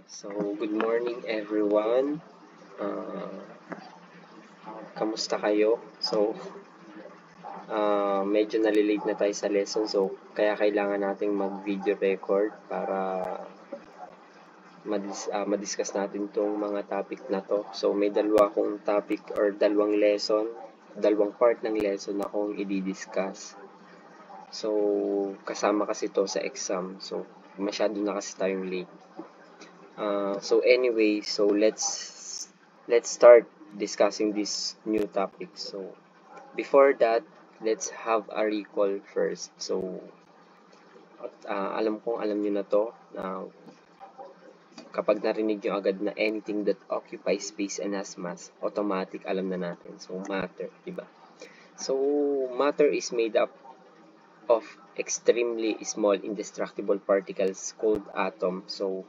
So, good morning everyone. Uh, Kamusta kayo? So, medyo nalilate na tayo sa lesson. So, kaya kailangan nating mag-video record para madiscuss natin tong mga topic na to. So, may dalawa akong topic or dalawang part ng lesson na akong i-discuss. So, kasama kasi to sa exam. So, masyado na kasi tayong late. So anyway, let's start discussing this new topic. So before that, let's have a recall first. So alam niyo na to na kapag narinig niyo agad na anything that occupies space and has mass, automatic alam na natin. So matter, di ba? So matter is made up of extremely small indestructible particles called atom. So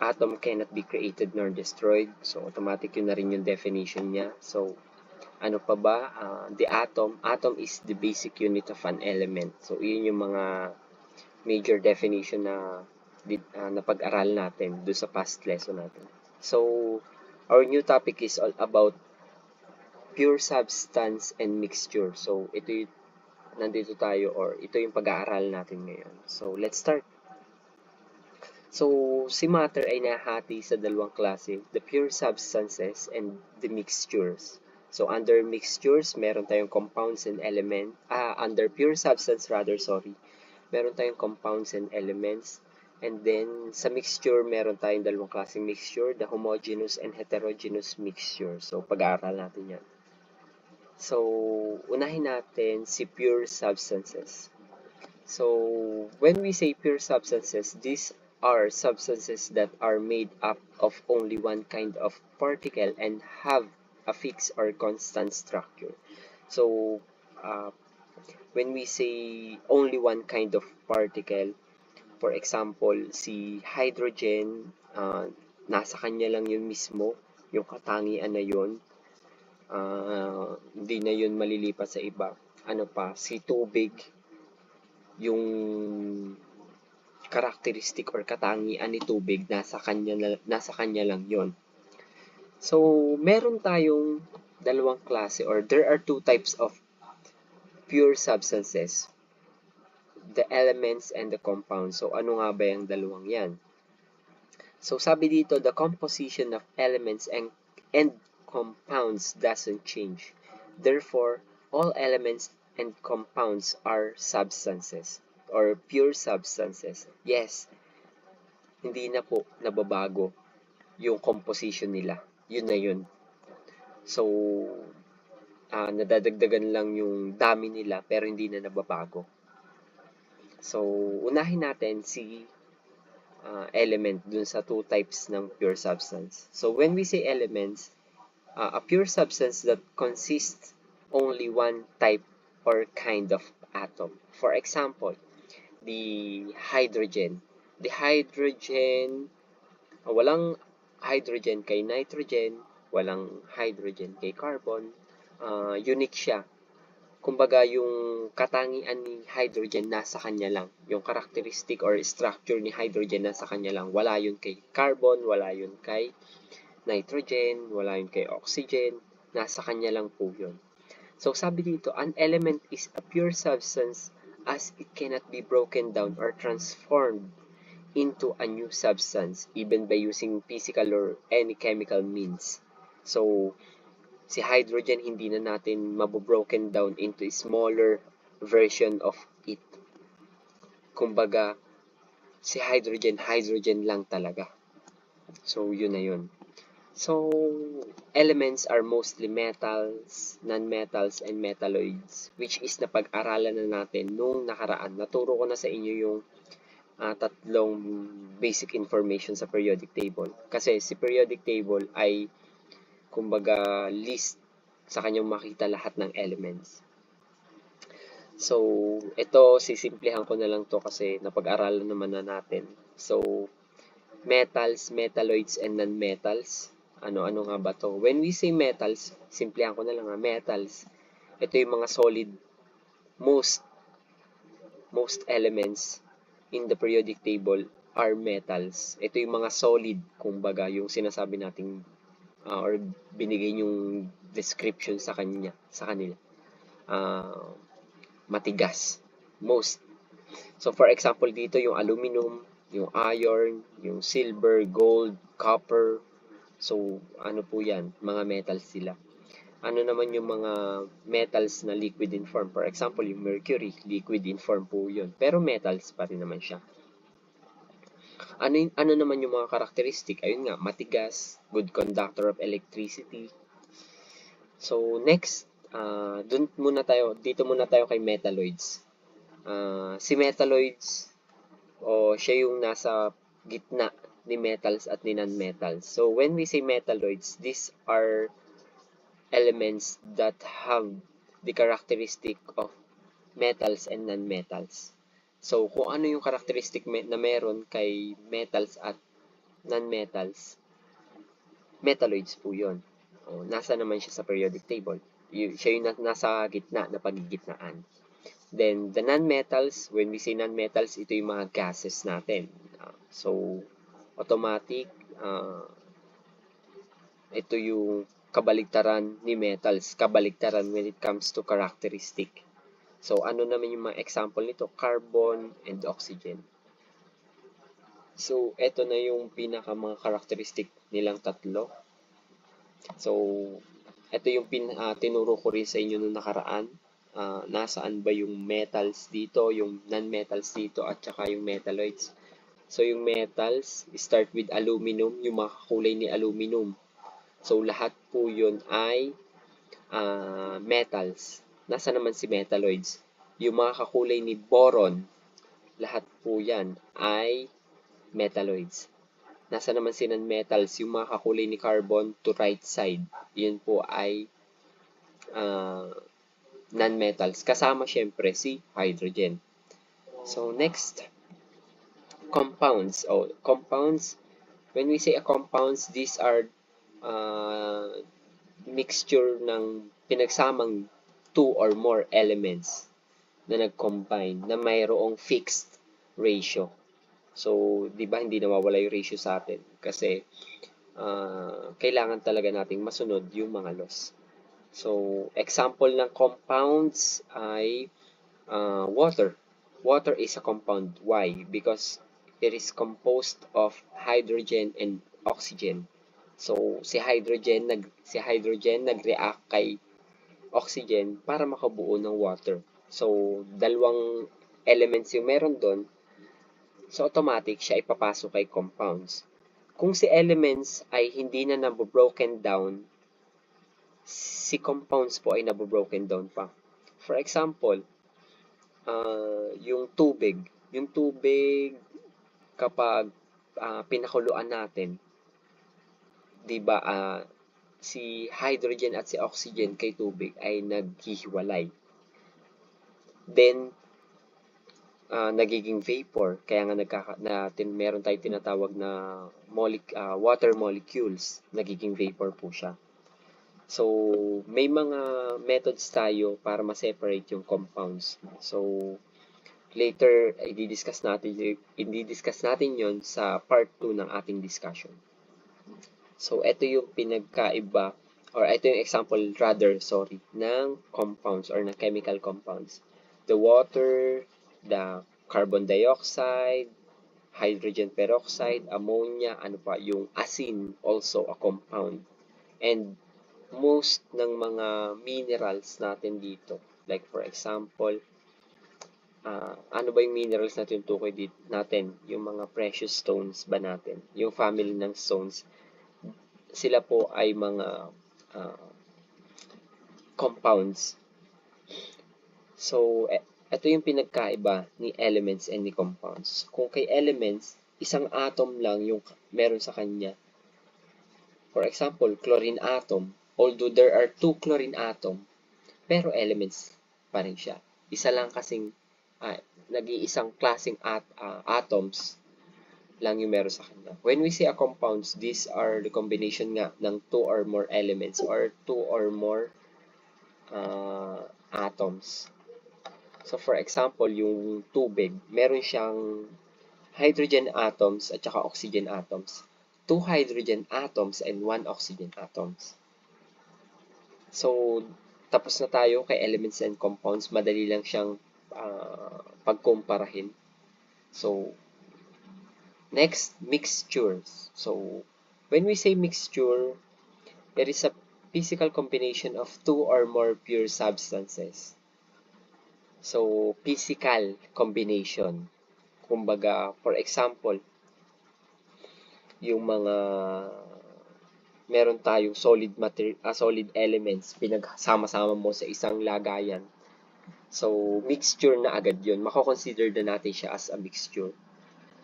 atom cannot be created nor destroyed. So, automatic yun na rin yung definition niya. So, ano pa ba? The atom is the basic unit of an element. So, yun yung mga major definition na napag-aral natin doon sa past lesson natin. So, our new topic is all about pure substance and mixture. So, nandito tayo or ito yung pag-aaral natin ngayon. So, let's start. So, si matter ay nahati sa dalawang klase, the pure substances and the mixtures. So, under mixtures, meron tayong compounds and under pure substance meron tayong compounds and elements. And then, sa mixture, meron tayong dalawang klaseng mixture, the homogeneous and heterogeneous mixture. So, pag-aaral natin yan. So, unahin natin si pure substances. So, when we say pure substances, these are substances that are made up of only one kind of particle and have a fixed or constant structure. So, when we say only one kind of particle, for example, si hydrogen, nasa kanya lang yun mismo, yung katangian na yun, hindi na yun malilipat sa iba. Ano pa, si tubig, yung characteristic or katangian ni tubig, nasa kanya lang yon. So, meron tayong dalawang klase or there are two types of pure substances. The elements and the compounds. So, ano nga ba yung dalawang yan? So, sabi dito, the composition of elements and compounds doesn't change. Therefore, all elements and compounds are substances or pure substances. Yes, hindi na po nababago yung composition nila. Yun na yun. So, nadadagdagan lang yung dami nila pero hindi na nababago. So, unahin natin si element dun sa two types ng pure substance. So, when we say elements, a pure substance that consists only one type or kind of atom. For example, the hydrogen. The hydrogen, walang hydrogen kay nitrogen, walang hydrogen kay carbon. Unique siya. Kumbaga, yung katangian ni hydrogen nasa kanya lang. Yung characteristic or structure ni hydrogen nasa kanya lang. Wala yun kay carbon, wala yun kay nitrogen, wala yun kay oxygen. Nasa kanya lang po yun. So, sabi dito, an element is a pure substance as it cannot be broken down or transformed into a new substance even by using physical or any chemical means. So, si hydrogen hindi na natin mabobroken down into a smaller version of it. Kumbaga, si hydrogen lang talaga. So, yun na yun. So, elements are mostly metals, non-metals, and metalloids, which is napag-aralan na natin nung nakaraan. Naturo ko na sa inyo yung tatlong basic information sa periodic table. Kasi si periodic table ay kumbaga list sa kanyang makita lahat ng elements. So, ito sisimplihan ko na lang to kasi napag-aralan naman na natin. So, metals, metalloids, and non-metals. Ano nga ba to? When we say metals, simplihan ko na lang metals. Ito yung mga solid, most elements in the periodic table are metals. Ito yung mga solid, kumbaga, yung sinasabi nating or binigay yung description sa kanila. Matigas. Most. So, for example, dito yung aluminum, yung iron, yung silver, gold, copper. So, ano po yan? Mga metals sila. Ano naman yung mga metals na liquid in form? For example, yung mercury, liquid in form po yun. Pero metals pa rin naman siya. Ano naman yung mga karakteristik? Ayun nga, matigas, good conductor of electricity. So, next, dito muna tayo kay metalloids. Si metalloids, siya yung nasa gitna ni metals at ni non-metals. So, when we say metalloids, these are elements that have the characteristic of metals and non-metals. So, kung ano yung characteristic na meron kay metals at non-metals, metalloids po yun. Nasa naman siya sa periodic table. Siya yung nasa gitna na pagigitnaan. Then, the non-metals, when we say non-metals, ito yung mga gases natin. So, automatic, ito yung kabaligtaran ni metals, kabaligtaran when it comes to characteristic. So, ano naman yung mga example nito? Carbon and oxygen. So, ito na yung pinaka mga characteristic nilang tatlo. So, ito yung tinuro ko rin sa inyo nung nakaraan. Nasaan ba yung metals dito, yung non-metals dito, at saka yung metalloids. So, yung metals, start with aluminum, yung mga kulay ni aluminum. So, lahat po yun ay metals. Nasa naman si metalloids? Yung mga kakulay ni boron, lahat po yan ay metalloids. Nasa naman si non-metals? Yung mga kakulay ni carbon to right side, yun po ay non-metals. Kasama syempre si hydrogen. So, next, compounds. Compounds, when we say a compounds, these are mixture ng pinagsamang two or more elements na nag-combine na mayroong fixed ratio. So, di ba hindi nawawala yung ratio sa atin? Kasi, kailangan talaga nating masunod yung mga laws. So, example ng compounds ay water. Water is a compound. Why? Because it is composed of hydrogen and oxygen. So, si hydrogen nag-react kay oxygen para makabuo ng water. So, dalawang elements yung meron doon. So, automatic siya ipapasok kay compounds. Kung si elements ay hindi na nabobroken down, si compounds po ay nabobroken down pa. For example, yung tubig. Yung tubig, kapag pinakuluan natin, di ba, si hydrogen at si oxygen kay tubig ay naghihiwalay. Then, nagiging vapor. Kaya nga meron tayong tinatawag na water molecules. Nagiging vapor po siya. So, may mga methods tayo para ma-separate yung compounds. So, later, i-discuss natin yon sa part 2 ng ating discussion. So, ito yung pinagkaiba, or ito yung example, ng compounds or ng chemical compounds. The water, the carbon dioxide, hydrogen peroxide, ammonia, yung asin, also a compound. And most ng mga minerals natin dito, like for example, ano ba yung minerals na tinutukoy natin? Yung mga precious stones ba natin? Yung family ng stones, sila po ay mga compounds. So, ito yung pinagkaiba ni elements and ni compounds. Kung kay elements, isang atom lang yung meron sa kanya. For example, chlorine atom. Although there are 2 chlorine atom, pero elements pa rin siya. Isa lang kasing nag-iisang klaseng atoms lang yung meron sa kanya. When we say a compounds, these are the combination nga ng 2 or more elements or 2 or more atoms. So, for example, yung tubig, meron siyang hydrogen atoms at saka oxygen atoms. 2 hydrogen atoms and 1 oxygen atoms. So, tapos na tayo kay elements and compounds. Madali lang siyang pagkumparahin. So, next, mixtures. So, when we say mixture, it is a physical combination of 2 or more pure substances. So, physical combination. Kumbaga, for example, yung mga meron tayong solid elements, pinagsama-sama mo sa isang lagayan. So, mixture na agad yun. Mako-consider na natin siya as a mixture.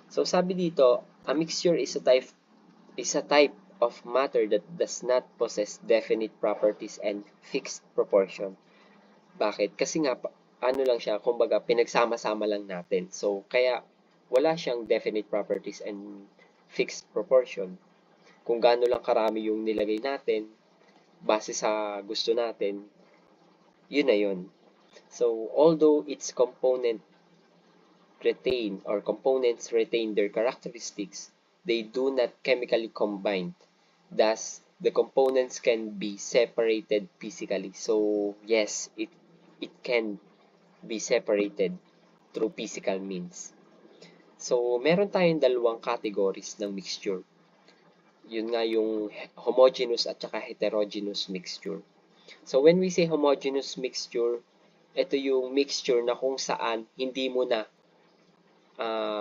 So, sabi dito, a mixture is a type of matter that does not possess definite properties and fixed proportion. Bakit? Kasi nga, ano lang siya, kumbaga, pinagsama-sama lang natin. So, kaya, wala siyang definite properties and fixed proportion. Kung gaano lang karami yung nilagay natin, base sa gusto natin, yun na yun. So, although its components retain their characteristics, they do not chemically combine. Thus, the components can be separated physically. So, yes, it can be separated through physical means. So, meron tayong dalawang categories ng mixture. Yun nga yung homogeneous at saka heterogeneous mixture. So, when we say homogeneous mixture, ito yung mixture na kung saan hindi mo na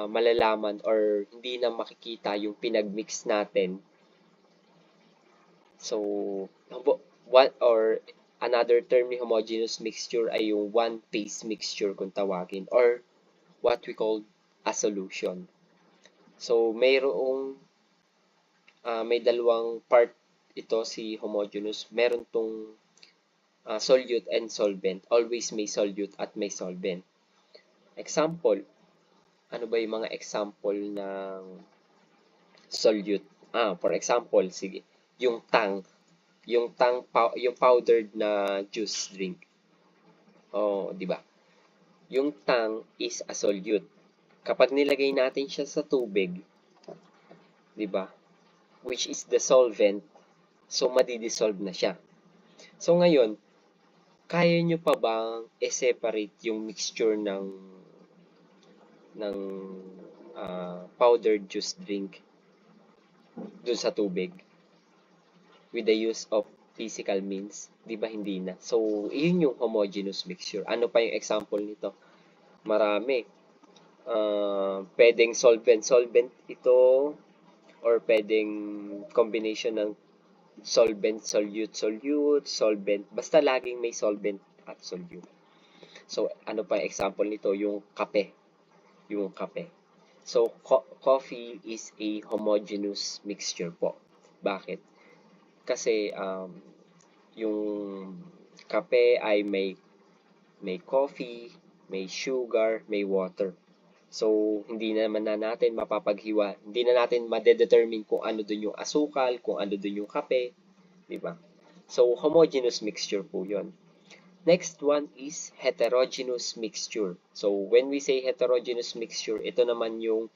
malalaman or hindi na makikita yung pinag-mix natin. So, what or another term ni homogeneous mixture ay yung one-phase mixture kung tawagin or what we call a solution. So, may dalawang part ito si homogeneous. Meron tong solute and solvent. Always may solute at may solvent. Example, ano ba yung mga example ng solute? For example, sige, yung powdered na juice drink. Di ba? Yung tang is a solute. Kapag nilagay natin siya sa tubig, di ba? Which is the solvent, so madi-dissolve na siya. So ngayon, kaya nyo pa bang i-separate yung mixture ng powdered juice drink dun sa tubig with the use of physical means? Di ba hindi na? So, yun yung homogeneous mixture. Ano pa yung example nito? Marami. Pwedeng solvent ito or pwedeng combination ng solvent, solvent. Basta laging may solvent at solute. So, ano pa yung example nito? Yung kape. So, coffee is a homogeneous mixture po. Bakit? Kasi, yung kape ay may coffee, may sugar, may water. So, hindi naman natin mapapaghiwa. Hindi na natin madedetermine kung ano dun yung asukal, kung ano dun yung kape. Diba? So, homogeneous mixture po yun. Next one is heterogeneous mixture. So, when we say heterogeneous mixture, ito naman yung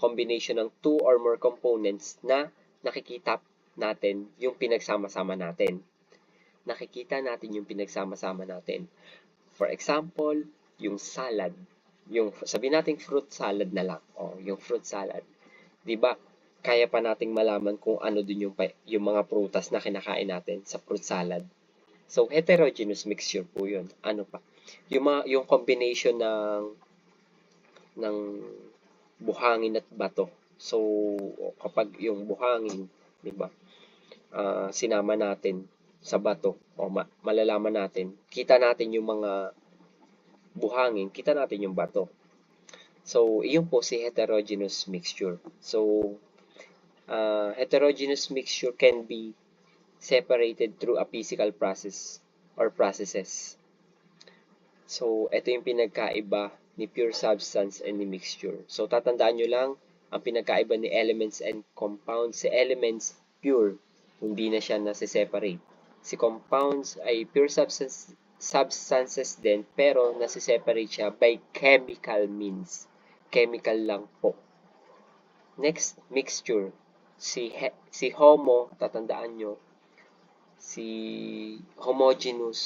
combination ng 2 or more components na nakikita natin yung pinagsama-sama natin. For example, yung salad. Yung sabihin natin fruit salad na lang. Yung fruit salad. 'Di ba? Kaya pa nating malaman kung ano din yung mga prutas na kinakain natin sa fruit salad. So, heterogeneous mixture po 'yun. Ano pa? Yung combination ng buhangin at bato. So, kapag yung buhangin, 'di ba? Sinama natin sa bato malalaman natin, kita natin yung mga buhangin, kita natin yung bato. So, iyon po si heterogeneous mixture. So, heterogeneous mixture can be separated through a physical process or processes. So, ito yung pinagkaiba ni pure substance and ni mixture. So, tatandaan nyo lang, ang pinagkaiba ni elements and compounds. Si elements, pure, hindi na siya nasi-separate. Si compounds ay pure substances din, pero nasi-separate siya by chemical means. chemical lang po. Next, mixture. Si homo, tatandaan nyo, si homogeneous,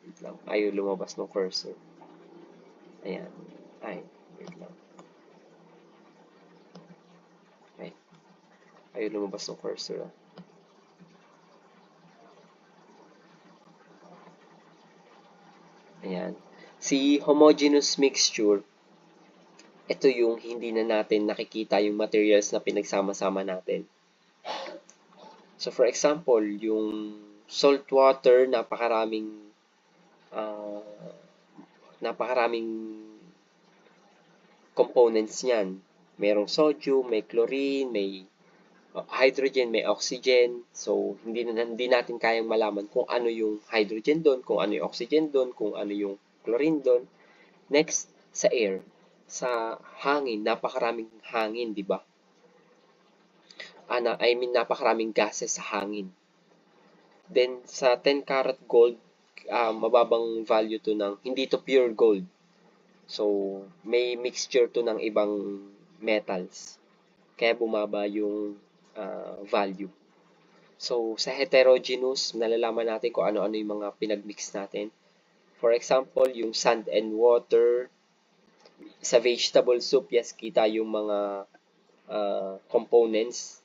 wait lang, ayaw lumabas ng cursor. Ayan. Wait lang. Ayaw lumabas ng cursor. Ayan. Si homogeneous mixture, ito yung hindi na natin nakikita yung materials na pinagsama-sama natin. So for example, yung salt water, napakaraming components niyan. Merong sodium, may chlorine, may hydrogen, may oxygen. So hindi natin kayang malaman kung ano yung hydrogen doon, kung ano yung oxygen doon, kung ano yung chlorine doon. Next, sa air. Sa hangin, napakaraming hangin, di ba? Napakaraming gases sa hangin. Then, sa 10 karat gold, mababang value to ng, hindi to pure gold. So, may mixture to ng ibang metals. Kaya bumaba yung value. So, sa heterogeneous, nalalaman natin kung ano-ano yung mga pinagmix natin. For example, yung sand and water. Sa vegetable soup, yes, kita yung mga components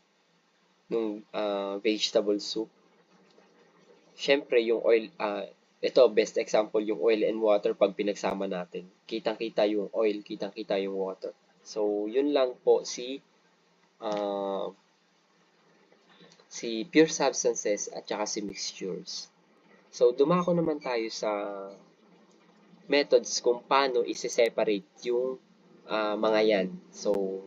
ng vegetable soup. Siyempre, yung oil, ito, best example, yung oil and water pag pinagsama natin. Kitang-kita yung oil, kitang-kita yung water. So, yun lang po si pure substances at saka si mixtures. So, dumako naman tayo sa methods kung paano isi-separate yung mga yan. So,